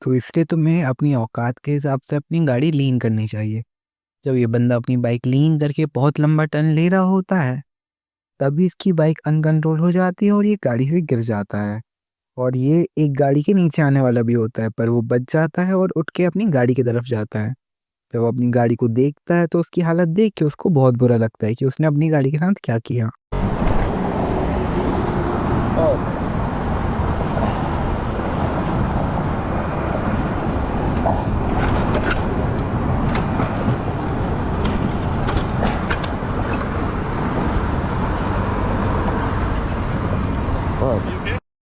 तो इसलिए तुम्हें अपनी औकात के हिसाब से अपनी गाड़ी लीन करनी चाहिए। जब ये बंदा अपनी बाइक लीन करके बहुत लंबा टर्न ले रहा होता है, तभी इसकी बाइक अनकंट्रोल हो जाती है और ये गाड़ी से गिर जाता है। और ये एक गाड़ी के नीचे आने वाला भी होता है, पर वो बच जाता है और उठ के अपनी गाड़ी की तरफ जाता है। जब वो अपनी गाड़ी को देखता है तो उसकी हालत देख के उसको बहुत बुरा लगता है कि उसने अपनी गाड़ी के साथ क्या किया।